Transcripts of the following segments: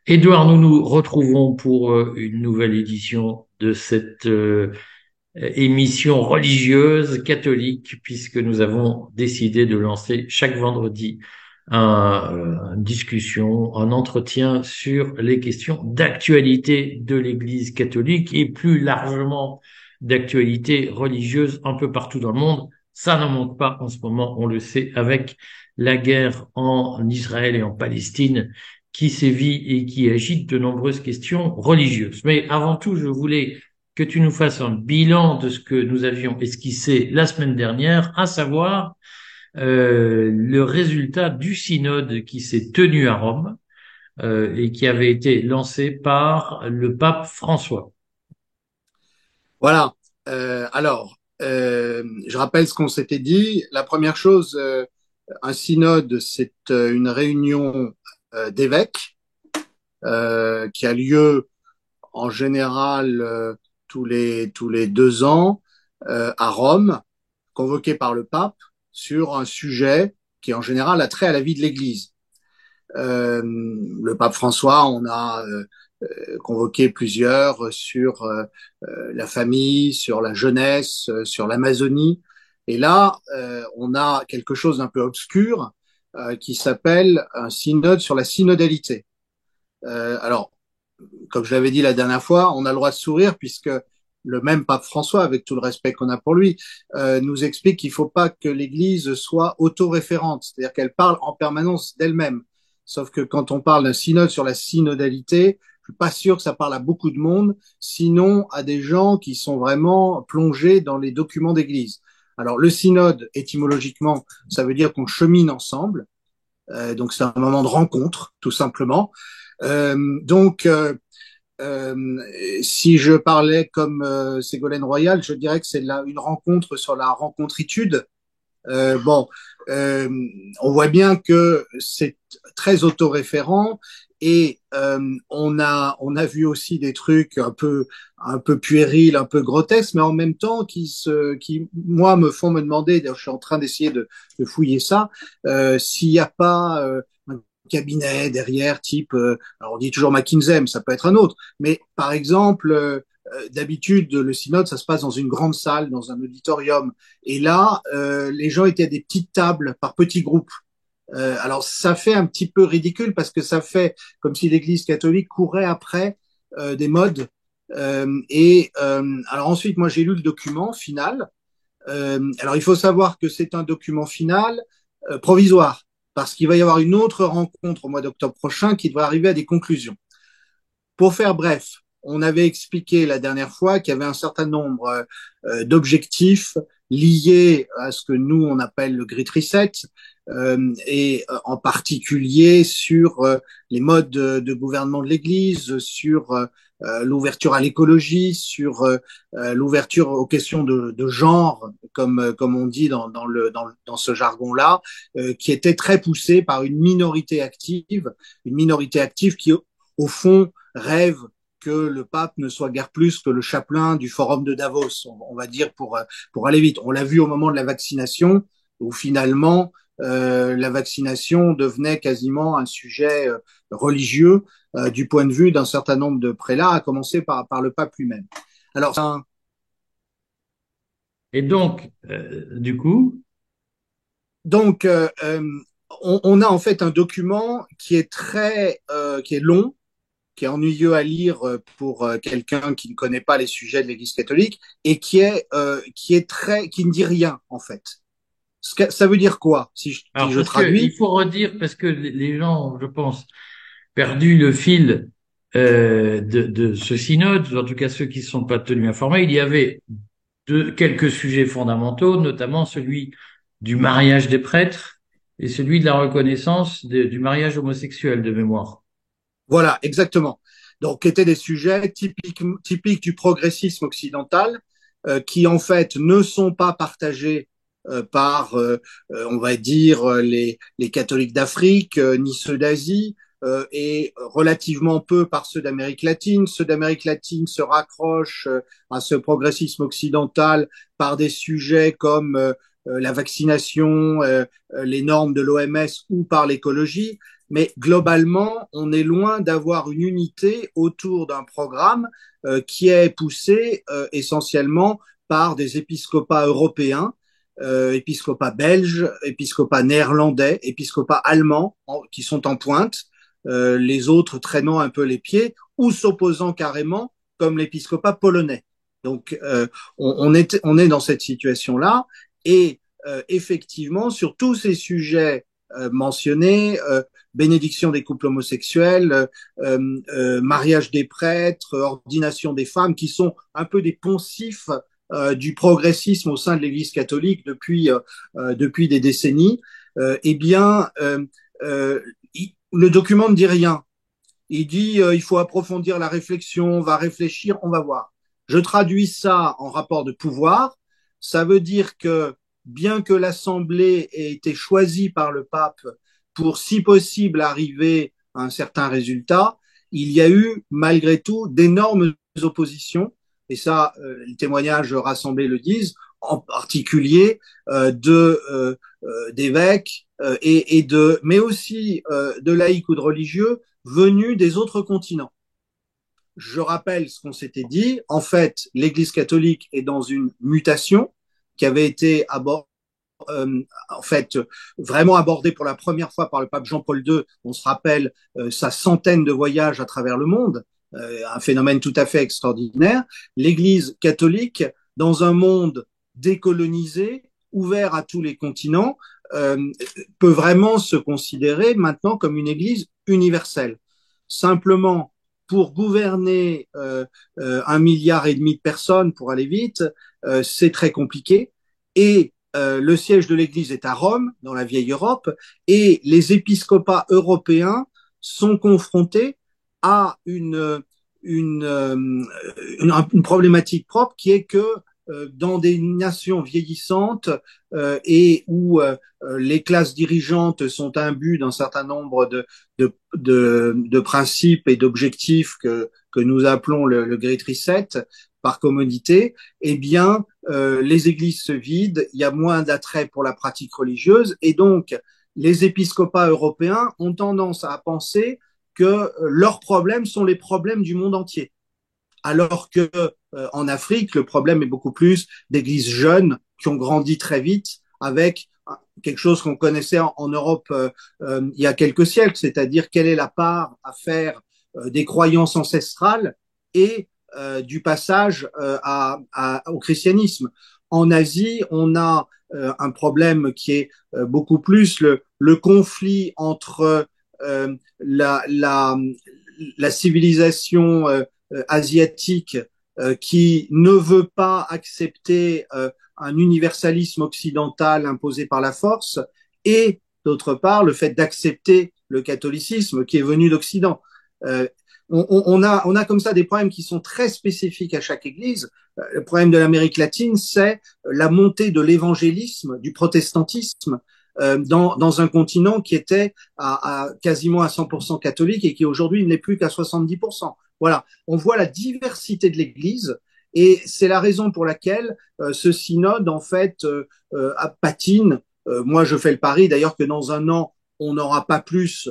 Édouard, nous nous retrouvons pour une nouvelle édition de cette émission religieuse catholique, puisque nous avons décidé de lancer chaque vendredi une discussion, un entretien sur les questions d'actualité de l'Église catholique et plus largement d'actualité religieuse un peu partout dans le monde. Ça ne manque pas en ce moment, on le sait, avec la guerre en Israël et en Palestine qui sévit et qui agite de nombreuses questions religieuses. Mais avant tout, je voulais que tu nous fasses un bilan de ce que nous avions esquissé la semaine dernière, à savoir le résultat du synode qui s'est tenu à Rome et qui avait été lancé par le pape François. Voilà. Je rappelle ce qu'on s'était dit. La première chose, un synode, c'est une réunion d'évêques qui a lieu en général tous les 2 ans à Rome, convoqué par le pape sur un sujet qui en général a trait à la vie de l'Église. Le pape François, on a convoqué plusieurs sur la famille, sur la jeunesse, sur l'Amazonie. Et là, on a quelque chose d'un peu obscur qui s'appelle un synode sur la synodalité. Alors, comme je l'avais dit la dernière fois, on a le droit de sourire puisque le même pape François, avec tout le respect qu'on a pour lui, nous explique qu'il ne faut pas que l'Église soit autoréférente, c'est-à-dire qu'elle parle en permanence d'elle-même. Sauf que quand on parle d'un synode sur la synodalité, je suis pas sûr que ça parle à beaucoup de monde, sinon à des gens qui sont vraiment plongés dans les documents d'Église. Alors le synode, étymologiquement, ça veut dire qu'on chemine ensemble, donc c'est un moment de rencontre, tout simplement. Euh, donc, euh, euh, si je parlais comme Ségolène Royal, je dirais que c'est une rencontre sur la rencontritude. Euh, bon, euh, on voit bien que c'est très autoréférent et on a vu aussi des trucs un peu puérils, un peu grotesques, mais en même temps qui moi me font me demander. D'ailleurs, je suis en train d'essayer de fouiller ça, s'il n'y a pas un cabinet derrière, type, alors on dit toujours McKinsey, mais ça peut être un autre, mais par exemple. D'habitude, le synode, ça se passe dans une grande salle, dans un auditorium. Et là, les gens étaient à des petites tables par petits groupes. Alors ça fait un petit peu ridicule parce que ça fait comme si l'Église catholique courait après des modes. Alors ensuite, moi j'ai lu le document final. Alors il faut savoir que c'est un document final provisoire parce qu'il va y avoir une autre rencontre au mois d'octobre prochain qui devrait arriver à des conclusions. Pour faire bref, on avait expliqué la dernière fois qu'il y avait un certain nombre d'objectifs liés à ce que nous on appelle le Great Reset, en particulier sur les modes de gouvernement de l'Église, sur l'ouverture à l'écologie, sur l'ouverture aux questions de genre, comme on dit dans ce jargon-là, qui était très poussée par une minorité active qui, au fond, rêve que le pape ne soit guère plus que le chapelain du forum de Davos, on va dire pour aller vite. On l'a vu au moment de la vaccination, où finalement la vaccination devenait quasiment un sujet religieux du point de vue d'un certain nombre de prélats, à commencer par le pape lui-même. Alors, Et donc, du coup, donc, on a en fait un document qui est long, qui est ennuyeux à lire pour quelqu'un qui ne connaît pas les sujets de l'Église catholique et qui ne dit rien en fait. Ça veut dire quoi si alors je parce que il traduis? faut redire, parce que les gens, je pense, perdu le fil de ce synode, en tout cas ceux qui ne sont pas tenus informés, il y avait quelques sujets fondamentaux, notamment celui du mariage des prêtres et celui de la reconnaissance du mariage homosexuel de mémoire. Voilà, exactement. Donc, qui étaient des sujets typiques du progressisme occidental, qui en fait ne sont pas partagés par, on va dire, les catholiques d'Afrique, ni ceux d'Asie, et relativement peu par ceux d'Amérique latine. Ceux d'Amérique latine se raccrochent à ce progressisme occidental par des sujets comme la vaccination, les normes de l'OMS ou par l'écologie. mais globalement, on est loin d'avoir une unité autour d'un programme qui est poussé essentiellement par des épiscopats européens, épiscopats belges, épiscopats néerlandais, épiscopats allemands qui sont en pointe, les autres traînant un peu les pieds ou s'opposant carrément, comme l'épiscopat polonais. Donc, on est dans cette situation-là et effectivement, sur tous ces sujets mentionnés, bénédiction des couples homosexuels, mariage des prêtres, ordination des femmes, qui sont un peu des poncifs du progressisme au sein de l'Église catholique depuis des décennies, eh bien, le document ne dit rien. Il dit il faut approfondir la réflexion, on va réfléchir, on va voir. Je traduis ça en rapport de pouvoir. Ça veut dire que bien que l'Assemblée ait été choisie par le pape pour, si possible, arriver à un certain résultat, il y a eu malgré tout d'énormes oppositions. Et ça, les témoignages rassemblés le disent, en particulier d'évêques mais aussi de laïcs ou de religieux venus des autres continents. Je rappelle ce qu'on s'était dit. En fait, l'Église catholique est dans une mutation qui avait été en fait vraiment abordée pour la première fois par le pape Jean-Paul II. On se rappelle sa centaine de voyages à travers le monde, un phénomène tout à fait extraordinaire. L'Église catholique, dans un monde décolonisé, ouvert à tous les continents, euh, peut vraiment se considérer maintenant comme une Église universelle. Simplement, pour gouverner 1,5 milliard de personnes, pour aller vite, c'est très compliqué. Et le siège de l'Église est à Rome, dans la vieille Europe, et les épiscopats européens sont confrontés à une problématique propre qui est que dans des nations vieillissantes et où les classes dirigeantes sont imbues d'un certain nombre de principes et d'objectifs que nous appelons le Great Reset par commodité, eh bien, les églises se vident, il y a moins d'attrait pour la pratique religieuse, et donc les épiscopats européens ont tendance à penser que leurs problèmes sont les problèmes du monde entier. Alors que en Afrique, le problème est beaucoup plus d'églises jeunes qui ont grandi très vite avec quelque chose qu'on connaissait en Europe il y a quelques siècles, c'est-à-dire quelle est la part à faire des croyances ancestrales et du passage au christianisme. En Asie, on a un problème qui est beaucoup plus le conflit entre la civilisation asiatique qui ne veut pas accepter un universalisme occidental imposé par la force et d'autre part le fait d'accepter le catholicisme qui est venu d'Occident. Euh, on a comme ça des problèmes qui sont très spécifiques à chaque église. Le problème de l'Amérique latine, c'est la montée de l'évangélisme, du protestantisme, dans un continent qui était quasiment à 100% catholique et qui aujourd'hui ne l'est plus qu'à 70%. Voilà, on voit la diversité de l'Église et c'est la raison pour laquelle ce synode, en fait, patine. Moi, je fais le pari d'ailleurs que dans un an, on n'aura pas plus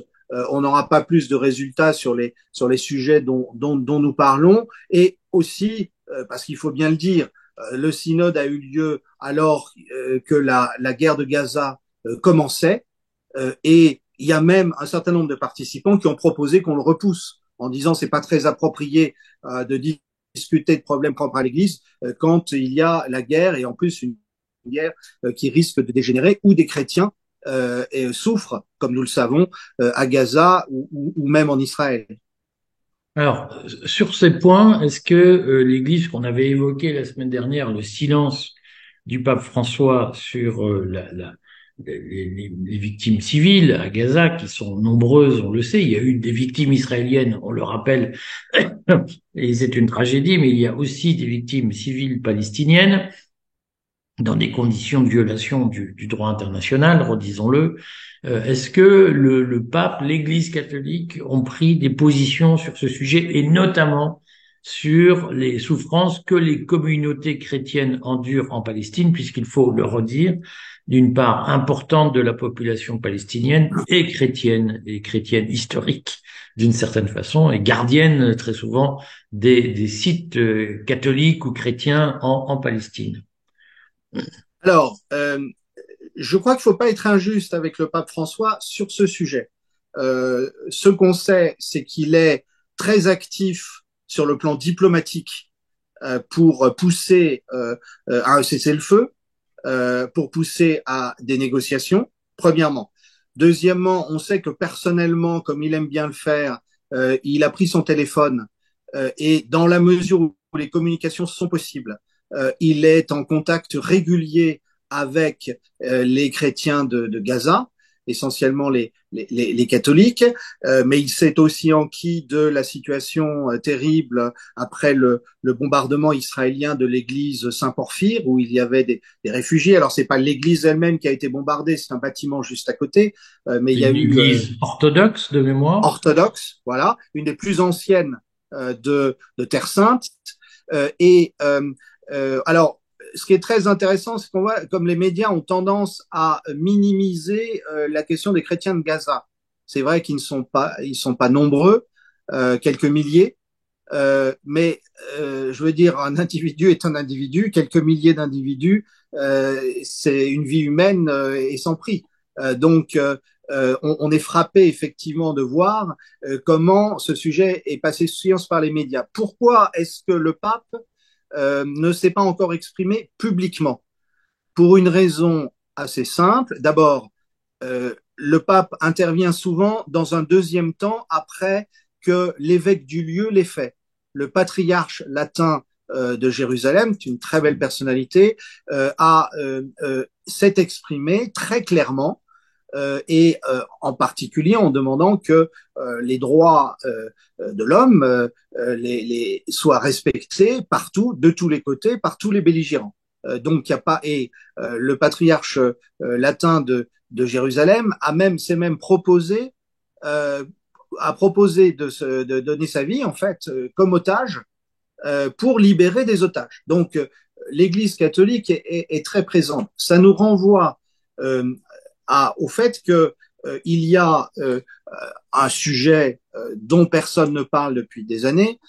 on n'aura pas plus de résultats sur les sujets dont nous parlons. Et aussi, parce qu'il faut bien le dire, le synode a eu lieu alors que la guerre de Gaza commençait. Et il y a même un certain nombre de participants qui ont proposé qu'on le repousse en disant c'est pas très approprié de discuter de problèmes propres à l'Église quand il y a la guerre et en plus une guerre qui risque de dégénérer où des chrétiens souffrent, comme nous le savons, à Gaza ou même en Israël. Alors, sur ces points, est-ce que l'Église qu'on avait évoqué la semaine dernière, le silence du pape François sur les victimes civiles à Gaza, qui sont nombreuses, on le sait, il y a eu des victimes israéliennes, on le rappelle, et c'est une tragédie, mais il y a aussi des victimes civiles palestiniennes dans des conditions de violation du droit international, redisons-le. Est-ce que le pape, l'Église catholique ont pris des positions sur ce sujet et notamment sur les souffrances que les communautés chrétiennes endurent en Palestine, puisqu'il faut le redire, d'une part importante de la population palestinienne et chrétienne historique d'une certaine façon, et gardienne très souvent des sites catholiques ou chrétiens en Palestine. Alors, je crois qu'il ne faut pas être injuste avec le pape François sur ce sujet. Ce qu'on sait, c'est qu'il est très actif sur le plan diplomatique pour pousser à un cessez-le-feu, pour pousser à des négociations, premièrement. Deuxièmement, on sait que personnellement, comme il aime bien le faire, il a pris son téléphone et dans la mesure où les communications sont possibles, il est en contact régulier avec les chrétiens de Gaza, essentiellement les catholiques, mais il s'est aussi enquis de la situation terrible après le bombardement israélien de l'église Saint-Porphyre, où il y avait des réfugiés. Alors, c'est pas l'église elle-même qui a été bombardée, c'est un bâtiment juste à côté, mais il y a Une eu église orthodoxe de mémoire. orthodoxe, voilà, une des plus anciennes de Terre Sainte. Alors, ce qui est très intéressant, c'est qu'on voit comme les médias ont tendance à minimiser la question des chrétiens de Gaza. C'est vrai qu'ils ne sont pas nombreux, quelques milliers, mais je veux dire, un individu est un individu, quelques milliers d'individus, c'est une vie humaine et sans prix. On est frappé effectivement de voir comment ce sujet est passé sous silence par les médias. Pourquoi est-ce que le pape ne s'est pas encore exprimé publiquement? Pour une raison assez simple. D'abord, le pape intervient souvent dans un deuxième temps après que l'évêque du lieu l'ait fait. Le patriarche latin de Jérusalem, qui est une très belle personnalité, s'est exprimé très clairement en particulier en demandant que les droits de l'homme soient respectés partout, de tous les côtés, par tous les belligérants. Donc il n'y a pas le patriarche latin de Jérusalem s'est même proposé a proposé de donner sa vie en fait comme otage pour libérer des otages. Donc l'Église catholique est très présente. Ça nous renvoie au fait que il y a un sujet dont personne ne parle depuis des années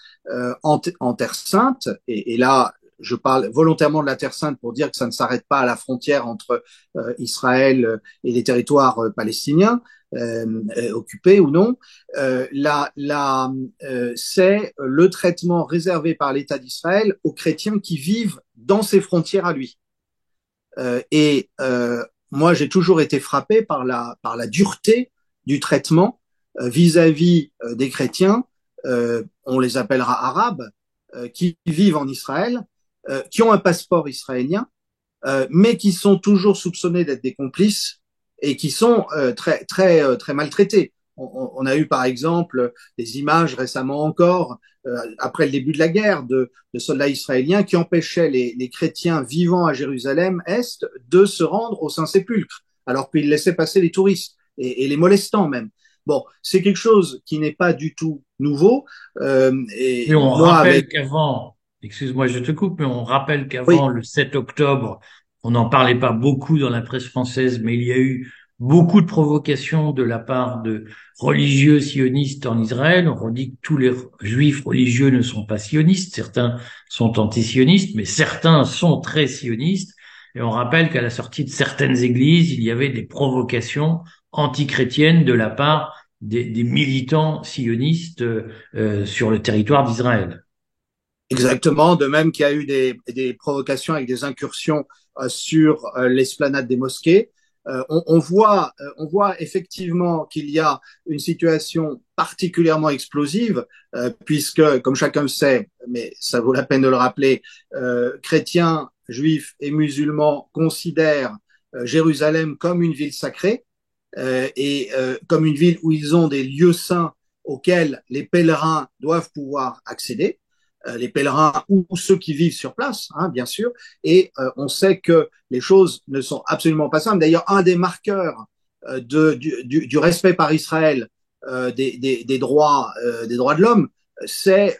en Terre Sainte, et là je parle volontairement de la Terre Sainte pour dire que ça ne s'arrête pas à la frontière entre Israël et les territoires palestiniens, occupés ou non. C'est le traitement réservé par l'État d'Israël aux chrétiens qui vivent dans ses frontières à lui. Moi, j'ai toujours été frappé par la dureté du traitement vis-à-vis des chrétiens, on les appellera arabes, qui vivent en Israël, qui ont un passeport israélien, mais qui sont toujours soupçonnés d'être des complices et qui sont très maltraités. On a eu par exemple des images récemment encore, après le début de la guerre, de soldats israéliens qui empêchaient les chrétiens vivant à Jérusalem-Est de se rendre au Saint-Sépulcre, alors qu'ils laissaient passer les touristes et les molestant même. Bon, c'est quelque chose qui n'est pas du tout nouveau. Et on Moi, rappelle qu'avant, excuse-moi, je te coupe, mais on rappelle oui, qu'avant le 7 octobre, on n'en parlait pas beaucoup dans la presse française, mais il y a eu beaucoup de provocations de la part de religieux sionistes en Israël. On dit que tous les juifs religieux ne sont pas sionistes, certains sont anti-sionistes, mais certains sont très sionistes. Et on rappelle qu'à la sortie de certaines églises, il y avait des provocations antichrétiennes de la part des militants sionistes sur le territoire d'Israël. exactement, de même qu'il y a eu des provocations avec des incursions sur l'esplanade des mosquées. On voit effectivement qu'il y a une situation particulièrement explosive, puisque, comme chacun le sait, mais ça vaut la peine de le rappeler, chrétiens, juifs et musulmans considèrent Jérusalem comme une ville sacrée comme une ville où ils ont des lieux saints auxquels les pèlerins doivent pouvoir accéder, les pèlerins ou ceux qui vivent sur place, hein, bien sûr. Et on sait que les choses ne sont absolument pas simples. D'ailleurs, un des marqueurs du respect par Israël des droits de l'homme, c'est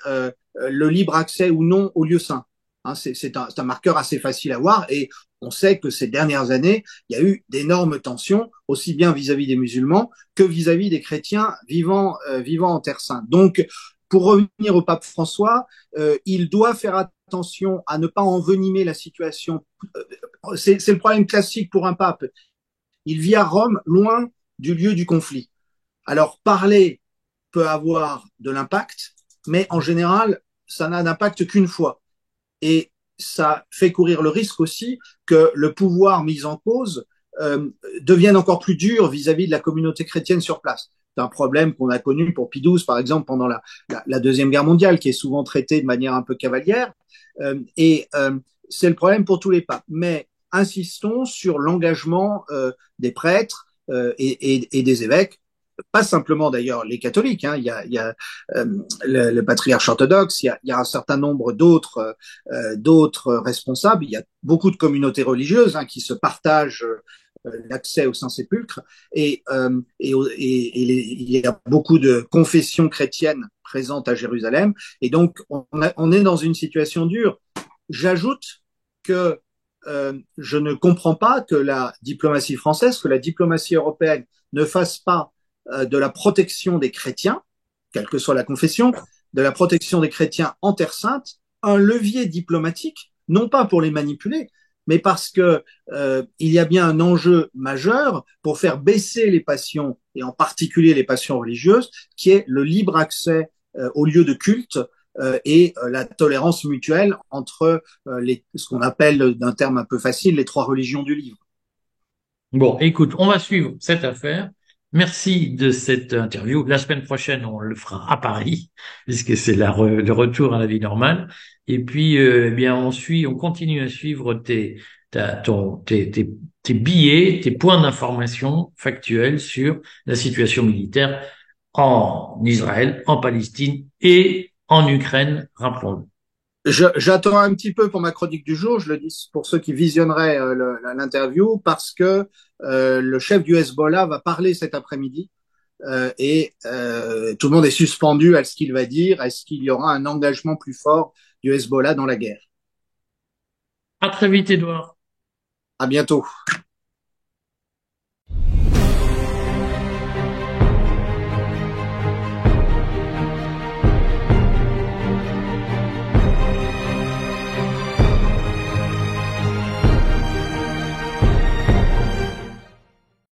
le libre accès ou non aux lieux saints. Hein, c'est un marqueur assez facile à voir et on sait que ces dernières années, il y a eu d'énormes tensions, aussi bien vis-à-vis des musulmans que vis-à-vis des chrétiens vivant en Terre Sainte. Donc, pour revenir au pape François, il doit faire attention à ne pas envenimer la situation. C'est le problème classique pour un pape. Il vit à Rome, loin du lieu du conflit. Alors, parler peut avoir de l'impact, mais en général, ça n'a d'impact qu'une fois. Et ça fait courir le risque aussi que le pouvoir mis en cause devienne encore plus dur vis-à-vis de la communauté chrétienne sur place. C'est un problème qu'on a connu pour Pie XII, par exemple, pendant la Deuxième Guerre mondiale, qui est souvent traité de manière un peu cavalière. C'est le problème pour tous les papes. Mais insistons sur l'engagement des prêtres et des évêques, pas simplement d'ailleurs les catholiques, hein, il y a le patriarche orthodoxe, il y a un certain nombre d'autres responsables, il y a beaucoup de communautés religieuses hein, qui se partagent l'accès au Saint-Sépulcre il y a beaucoup de confessions chrétiennes présentes à Jérusalem et donc on est dans une situation dure. J'ajoute que je ne comprends pas que la diplomatie française, que la diplomatie européenne ne fasse pas de la protection des chrétiens, quelle que soit la confession, de la protection des chrétiens en Terre Sainte, un levier diplomatique, non pas pour les manipuler, mais parce que il y a bien un enjeu majeur pour faire baisser les passions, et en particulier les passions religieuses, qui est le libre accès aux lieux de culte et la tolérance mutuelle entre ce qu'on appelle d'un terme un peu facile les trois religions du livre. Bon, écoute, on va suivre cette affaire. Merci de cette interview. La semaine prochaine, on le fera à Paris, puisque c'est le retour à la vie normale. Et puis, eh bien, on continue à suivre tes billets, tes points d'information factuels sur la situation militaire en Israël, en Palestine et en Ukraine, rappelons-le. J'attends un petit peu pour ma chronique du jour, je le dis pour ceux qui visionneraient l'interview, parce que le chef du Hezbollah va parler cet après-midi tout le monde est suspendu à ce qu'il va dire. Est-ce qu'il y aura un engagement plus fort du Hezbollah dans la guerre? À très vite, Edouard. À bientôt.